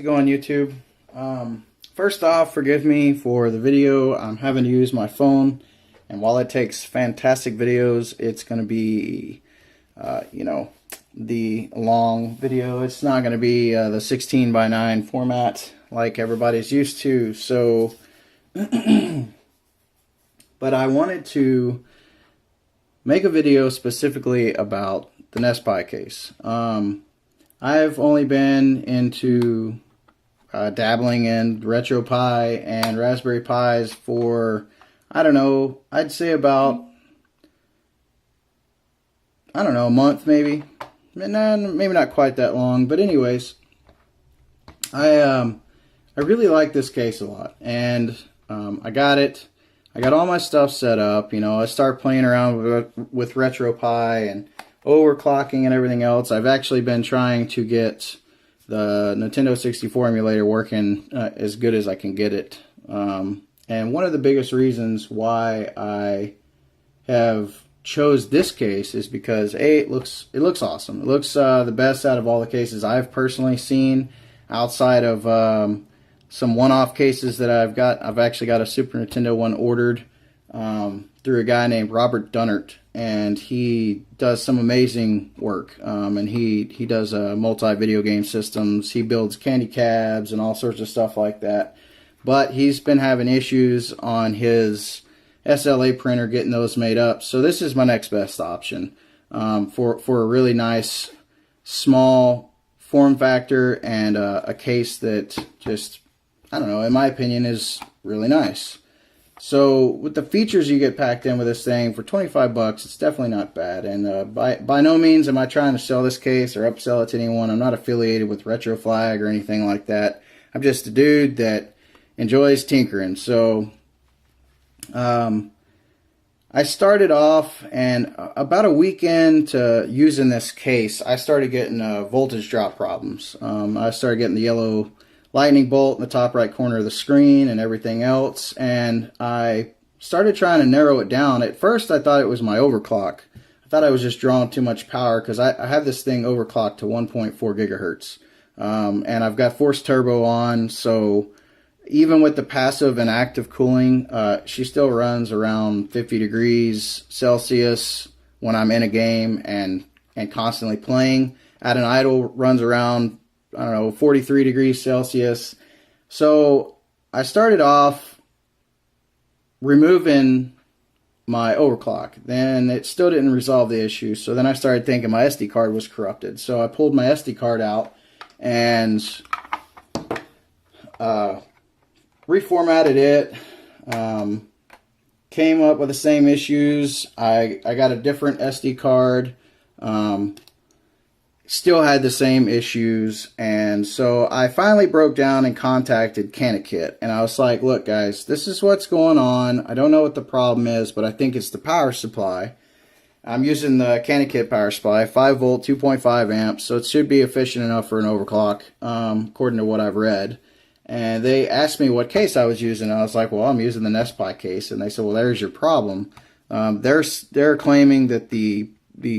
Going YouTube. First off, forgive me for the video. I'm having to use my phone, and while it takes fantastic videos, it's going to be, the long video. It's not going to be the 16:9 format like everybody's used to. So, but I wanted to make a video specifically about the NesPi case. I've only been into dabbling in RetroPi and Raspberry Pis for, I don't know, I'd say about, I don't know, a month maybe. Maybe not quite that long, but anyways, I really like this case a lot, and I got it. I got all my stuff set up. I start playing around with RetroPi and overclocking and everything else. I've actually been trying to get the Nintendo 64 emulator working as good as I can get it. And one of the biggest reasons why I have chose this case is because it looks awesome. It looks the best out of all the cases I've personally seen, outside of some one-off cases that I've got. I've actually got a Super Nintendo one ordered through a guy named Robert Dunnert, and he does some amazing work. And he does multi-video game systems. He builds candy cabs and all sorts of stuff like that. But he's been having issues on his SLA printer getting those made up. So this is my next best option for a really nice small form factor and a case that just, I don't know, in my opinion, is really nice. So with the features you get packed in with this thing for 25 bucks, it's definitely not bad. And by no means am I trying to sell this case or upsell it to anyone. I'm not affiliated with Retroflag or anything like that. I'm just a dude that enjoys tinkering. So I started off, and about a week into using this case, I started getting voltage drop problems. I started getting the yellow lightning bolt in the top right corner of the screen and everything else, and I started trying to narrow it down. At first I thought it was my overclock. I thought I was just drawing too much power, because I have this thing overclocked to 1.4 gigahertz, and I've got forced turbo on, so even with the passive and active cooling, she still runs around 50 degrees Celsius when I'm in a game and constantly playing. At an idle, runs around, I don't know, 43 degrees Celsius. So I started off removing my overclock. Then it still didn't resolve the issue. So then I started thinking my SD card was corrupted. So I pulled my SD card out and reformatted it. Came up with the same issues. I got a different SD card. Still had the same issues, and so I finally broke down and contacted Canakit, and I was like, look guys, this is what's going on. I don't know what the problem is, but I think it's the power supply. I'm using the Canakit power supply, 5 volt, 2.5 amps, so it should be efficient enough for an overclock, according to what I've read. And they asked me what case I was using, and I was like, well, I'm using the NesPi case, and they said, well, there's your problem. They're claiming that the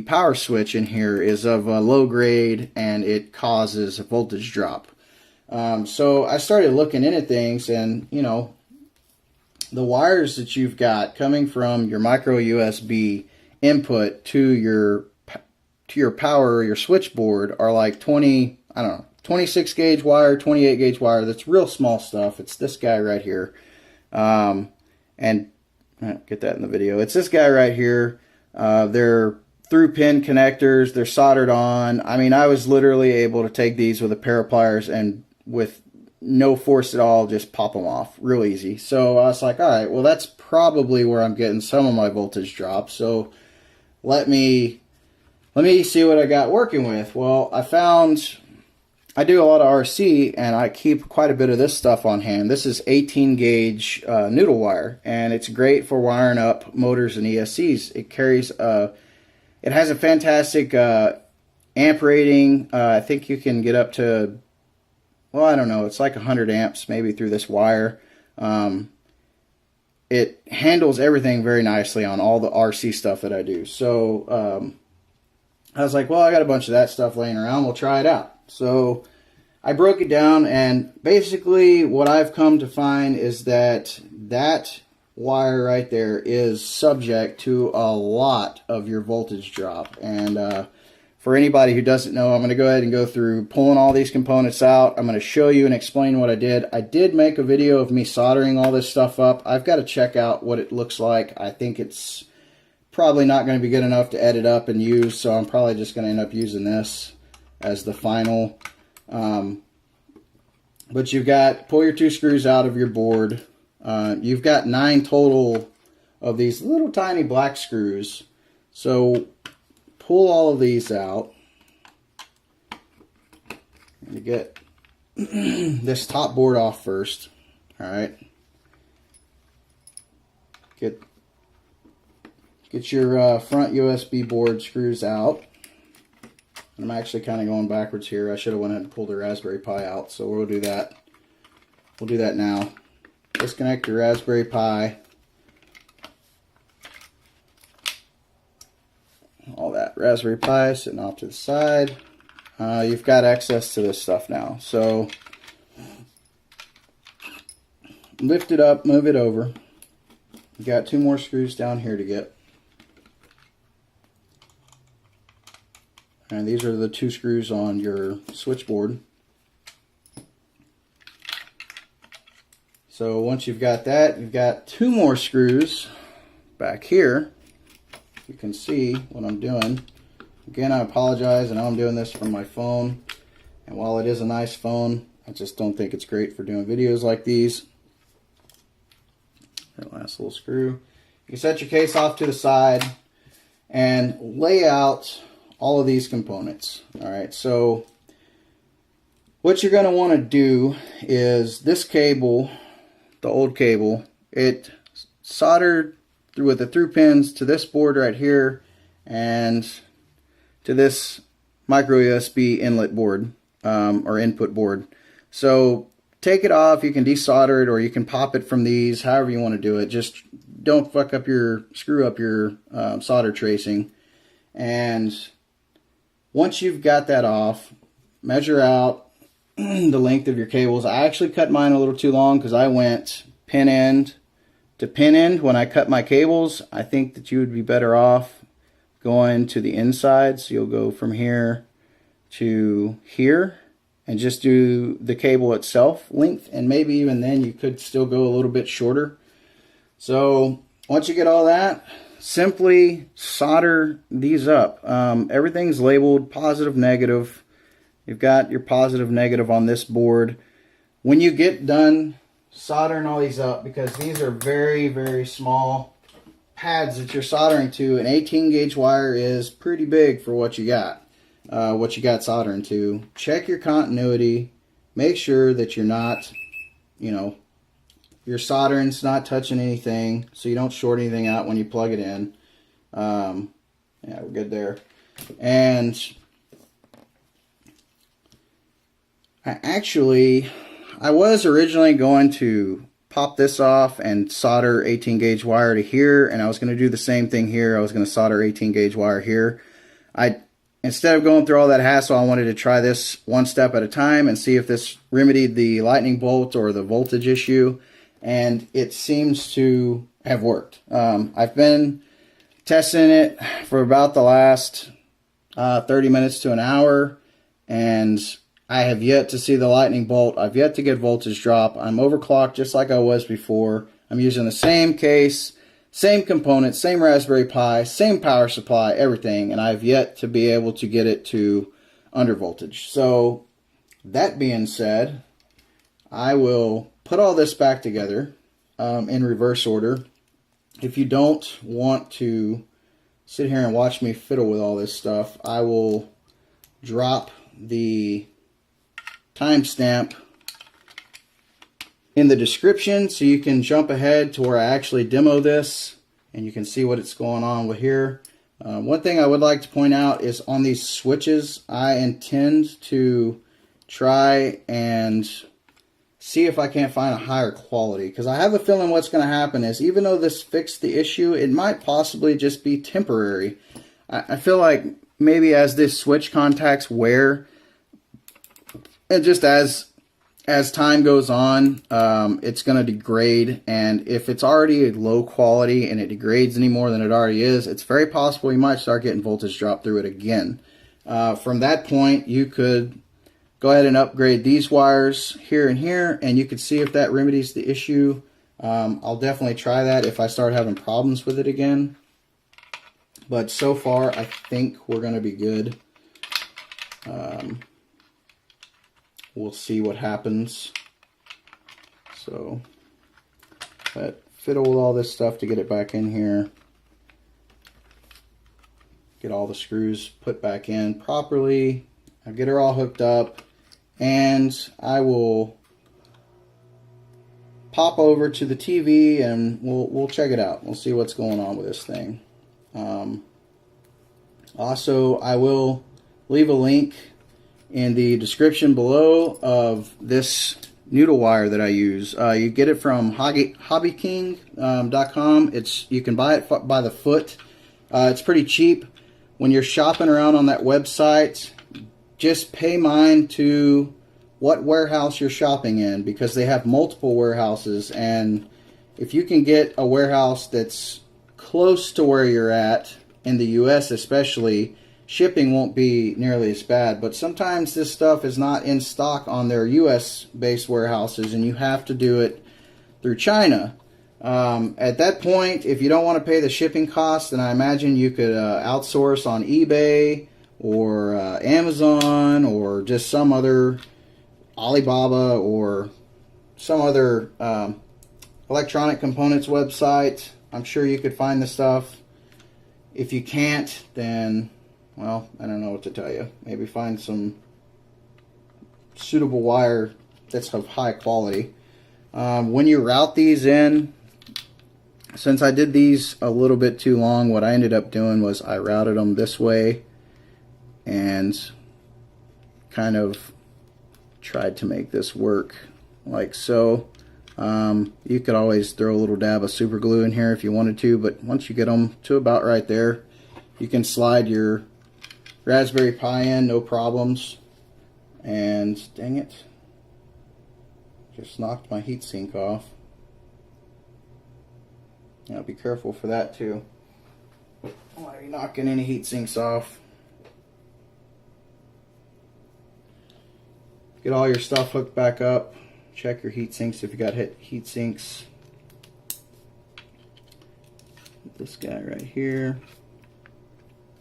power switch in here is of a low grade and it causes a voltage drop. So I started looking into things, and the wires that you've got coming from your micro USB input to your power or your switchboard are like 26 gauge wire, 28 gauge wire. That's real small stuff. It's this guy right here. And get that in the video. It's this guy right here. They're through pin connectors. They're soldered on. I mean, I was literally able to take these with a pair of pliers and with no force at all, just pop them off real easy. So I was like, all right, well, that's probably where I'm getting some of my voltage drop. So let me see what I got working with. Well, I do a lot of RC, and I keep quite a bit of this stuff on hand. This is 18 gauge noodle wire, and it's great for wiring up motors and ESCs. It has a fantastic amp rating. I think you can get up to, well, I don't know, it's like 100 amps maybe through this wire. It handles everything very nicely on all the RC stuff that I do. So I was like, well, I got a bunch of that stuff laying around. We'll try it out. So I broke it down, and basically what I've come to find is that that wire right there is subject to a lot of your voltage drop. And for anybody who doesn't know, I'm going to go ahead and go through pulling all these components out. I'm going to show you and explain what I did. I did make a video of me soldering all this stuff up. I've got to check out what it looks like. I think it's probably not going to be good enough to edit up and use, so I'm probably just going to end up using this as the final. But you've got, pull your 2 screws out of your board. You've got 9 total of these little tiny black screws. So pull all of these out. And you get this top board off first. Alright. Get your front USB board screws out. I'm actually kind of going backwards here. I should have went ahead and pulled the Raspberry Pi out, so we'll do that. We'll do that now. Disconnect your Raspberry Pi. All that Raspberry Pi sitting off to the side. You've got access to this stuff now. So lift it up, move it over. You got 2 more screws down here to get. And these are the 2 screws on your switchboard. So once you've got that, you've got 2 more screws back here. You can see what I'm doing. Again, I apologize. I know I'm doing this from my phone. And while it is a nice phone, I just don't think it's great for doing videos like these. That last little screw. You can set your case off to the side and lay out all of these components. Alright, so what you're going to want to do is this cable, the old cable, it soldered through with the through pins to this board right here and to this micro USB inlet board or input board. So take it off, you can desolder it or you can pop it from these, however you want to do it. Just don't screw up your solder tracing. And once you've got that off, measure out the length of your cables. I actually cut mine a little too long because I went pin end to pin end when I cut my cables. I think that you would be better off going to the inside. So you'll go from here to here and just do the cable itself length, and maybe even then you could still go a little bit shorter. So once you get all that, simply solder these up. Everything's labeled positive, negative. You've got your positive, negative on this board. When you get done soldering all these up, because these are very, very small pads that you're soldering to, an 18 gauge wire is pretty big for what you got soldering to. Check your continuity. Make sure that you're not, your soldering's not touching anything, so you don't short anything out when you plug it in. Yeah, we're good there. And I was originally going to pop this off and solder 18 gauge wire to here, and I was going to do the same thing here. I was going to solder 18 gauge wire here. Instead of going through all that hassle, I wanted to try this one step at a time and see if this remedied the lightning bolt or the voltage issue, and it seems to have worked. I've been testing it for about the last 30 minutes to an hour, and I have yet to see the lightning bolt. I've yet to get voltage drop. I'm overclocked just like I was before. I'm using the same case, same components, same Raspberry Pi, same power supply, everything, and I've yet to be able to get it to under voltage. So that being said, I will put all this back together in reverse order. If you don't want to sit here and watch me fiddle with all this stuff, I will drop the timestamp in the description so you can jump ahead to where I actually demo this and you can see what it's going on with here. One thing I would like to point out is on these switches, I intend to try and see if I can't find a higher quality, because I have a feeling what's going to happen is, even though this fixed the issue, it might possibly just be temporary. I feel like maybe as this switch contacts wear, And just as time goes on, it's going to degrade, and if it's already low quality and it degrades any more than it already is, it's very possible you might start getting voltage drop through it again. From that point, you could go ahead and upgrade these wires here and here, and you could see if that remedies the issue. I'll definitely try that if I start having problems with it again. But so far, I think we're going to be good. We'll see what happens. So, but fiddle with all this stuff to get it back in here. Get all the screws put back in properly. I'll get her all hooked up, and I will pop over to the TV and we'll check it out. We'll see what's going on with this thing. Also, I will leave a link in the description below of this noodle wire that I use. You get it from hobbyking.com. You can buy it by the foot. It's pretty cheap. When you're shopping around on that website, just pay mind to what warehouse you're shopping in, because they have multiple warehouses, and if you can get a warehouse that's close to where you're at, in the US especially, shipping won't be nearly as bad. But sometimes this stuff is not in stock on their US based warehouses, and you have to do it through China. At that point, if you don't want to pay the shipping costs, then I imagine you could outsource on eBay or Amazon, or just some other Alibaba, or some other electronic components website. I'm sure you could find the stuff. If you can't, then, well, I don't know what to tell you. Maybe find some suitable wire that's of high quality. When you route these in, since I did these a little bit too long, what I ended up doing was I routed them this way and kind of tried to make this work like so. You could always throw a little dab of super glue in here if you wanted to, but once you get them to about right there, you can slide your Raspberry Pi in, no problems. And dang it, just knocked my heatsink off. Now be careful for that too. Why are you knocking any heatsinks off? Get all your stuff hooked back up. Check your heat sinks if you got heat sinks. This guy right here.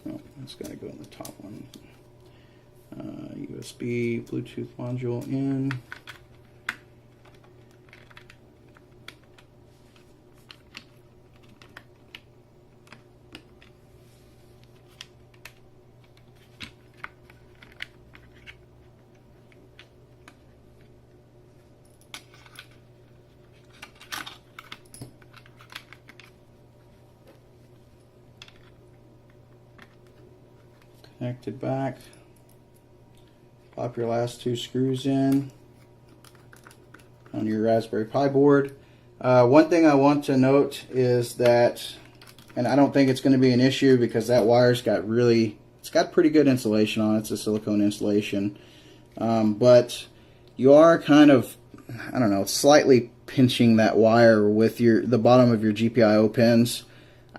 Oh, that's got to go in the top one. USB, Bluetooth module in. Connected back. Pop your last two screws in on your Raspberry Pi board. One thing I want to note is that, and I don't think it's going to be an issue because that wire's got it's got pretty good insulation on it. It's a silicone insulation. But you are kind of, I don't know, slightly pinching that wire with the bottom of your GPIO pins.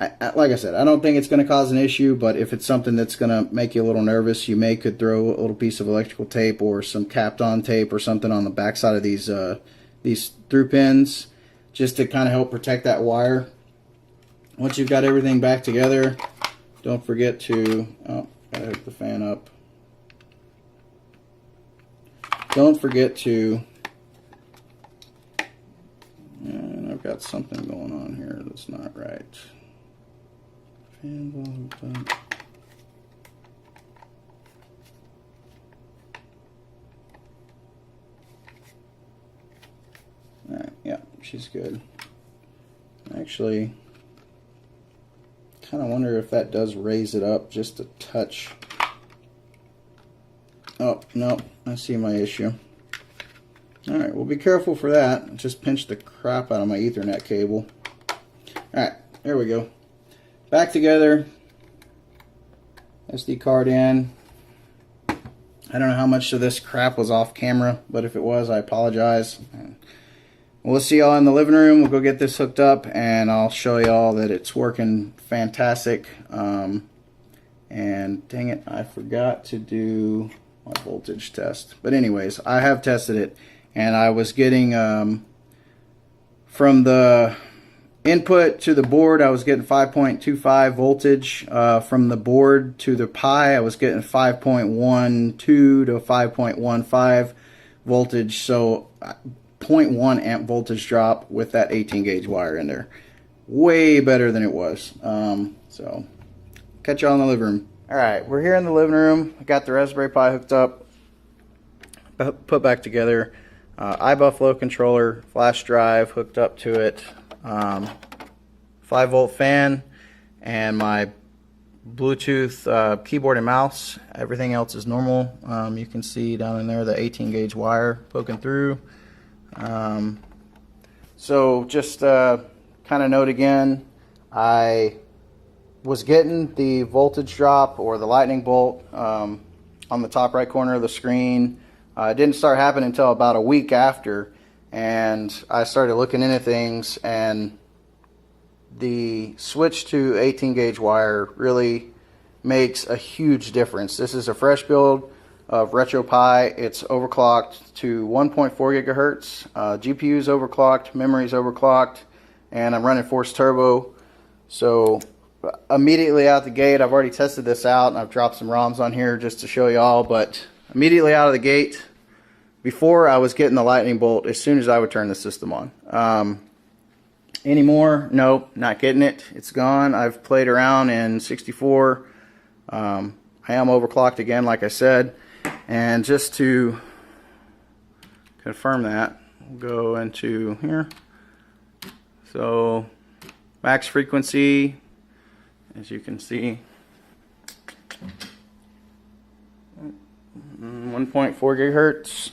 Like I said, I don't think it's going to cause an issue, but if it's something that's going to make you a little nervous, you could throw a little piece of electrical tape or some Kapton tape or something on the backside of these through pins, just to kind of help protect that wire. Once you've got everything back together, don't forget to, gotta hook the fan up. Don't forget to, and I've got something going on here that's not right. Alright, yeah, she's good. Actually, kind of wonder if that does raise it up just a touch. Oh, no, I see my issue. Alright, well, be careful for that. Just pinched the crap out of my Ethernet cable. Alright, there we go. Back together. SD card in. I don't know how much of this crap was off camera, but if it was, I apologize. We'll see y'all in the living room. We'll go get this hooked up, and I'll show y'all that it's working fantastic. And dang it, I forgot to do my voltage test. But anyways, I have tested it, and I was getting from the input to the board, I was getting 5.25 voltage. From the board to the Pi, I was getting 5.12 to 5.15 voltage. So 0.1 amp voltage drop with that 18 gauge wire in there. Way better than it was. So catch y'all in the living room. Alright, we're here in the living room. I got the Raspberry Pi hooked up, put back together. iBuffalo controller, flash drive hooked up to it, 5-volt fan, and my Bluetooth keyboard and mouse. Everything else is normal. You can see down in there the 18 gauge wire poking through. So just kind of note again, I was getting the voltage drop or the lightning bolt on the top right corner of the screen. It didn't start happening until about a week after, and I started looking into things, and the switch to 18 gauge wire really makes a huge difference. This is a fresh build of RetroPi. It's overclocked to 1.4 gigahertz. GPU is overclocked, memory is overclocked, and I'm running force turbo. So immediately out the gate, I've already tested this out, and I've dropped some ROMs on here just to show y'all, but immediately out of the gate, before I was getting the lightning bolt as soon as I would turn the system on. Anymore, nope, not getting it. It's gone. I've played around in 64. I am overclocked again, like I said. And just to confirm that, we'll go into here. So max frequency, as you can see, 1.4 gigahertz.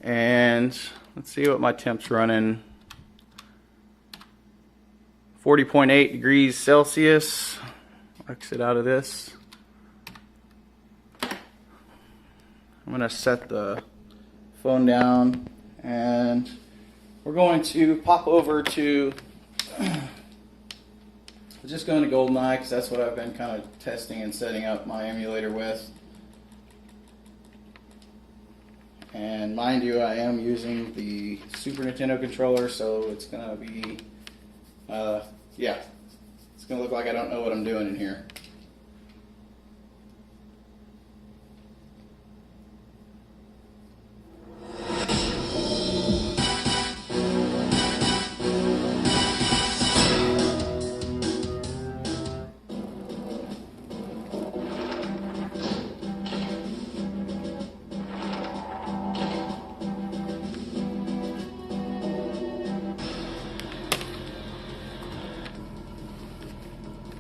And let's see what my temp's running. 40.8 degrees Celsius. Exit out of this. I'm going to set the phone down, and we're going to pop over to, I'm just going to GoldenEye because that's what I've been kind of testing and setting up my emulator with. And mind you, I am using the Super Nintendo controller, so it's going to be, yeah, it's going to look like I don't know what I'm doing in here.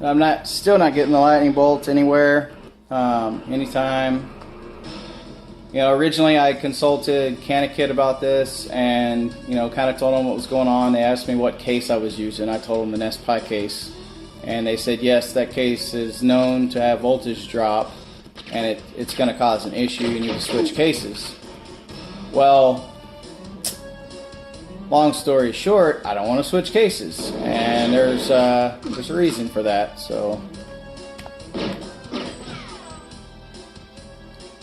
I'm still not getting the lightning bolts anywhere, anytime. You know, originally I consulted canakit about this, and you know, kind of told them what was going on. They asked me what case I was using. I told them the NesPi case, and they said yes, that case is known to have voltage drop, and it's going to cause an issue. You need to switch cases. Well, long story short, I don't want to switch cases, and there's a reason for that. So,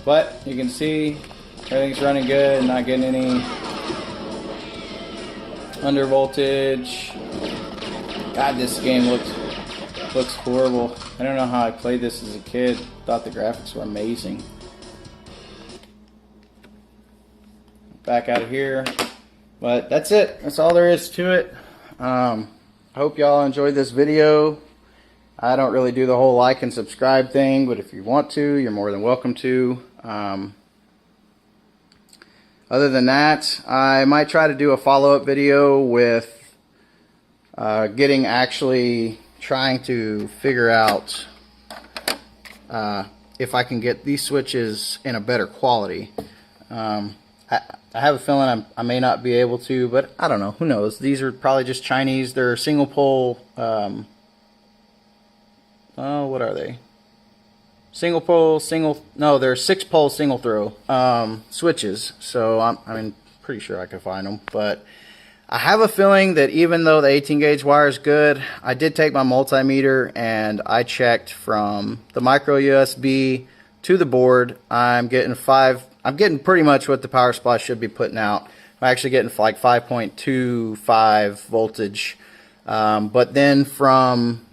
but you can see everything's running good, not getting any under voltage. God, this game looks horrible. I don't know how I played this as a kid. Thought the graphics were amazing. Back out of here. But that's it. That's all there is to it. I hope y'all enjoyed this video. I don't really do the whole like and subscribe thing, but if you want to, you're more than welcome to. Other than that, I might try to do a follow-up video with trying to figure out if I can get these switches in a better quality. I have a feeling I may not be able to, but I don't know. Who knows? These are probably just Chinese. They're single pole. What are they? single pole, no, they're 6-pole single throw switches. So I'm pretty sure I can find them, but I have a feeling that even though the 18 gauge wire is good, I did take my multimeter and I checked from the micro USB to the board. I'm getting pretty much what the power supply should be putting out. I'm actually getting like 5.25 voltage. But then from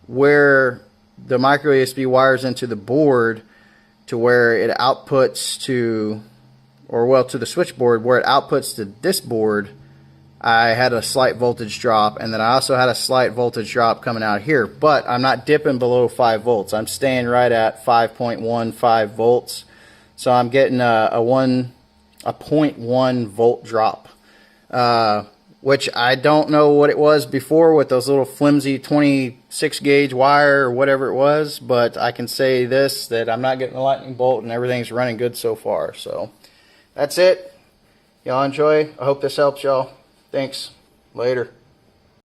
where the micro USB wires into the board to where it outputs to, to the switchboard, where it outputs to this board, I had a slight voltage drop, and then I also had a slight voltage drop coming out here, but I'm not dipping below 5 volts. I'm staying right at 5.15 volts. So I'm getting a 0.1 volt drop, which I don't know what it was before with those little flimsy 26 gauge wire or whatever it was, but I can say this, that I'm not getting a lightning bolt and everything's running good so far. So that's it. Y'all enjoy. I hope this helps y'all. Thanks. Later.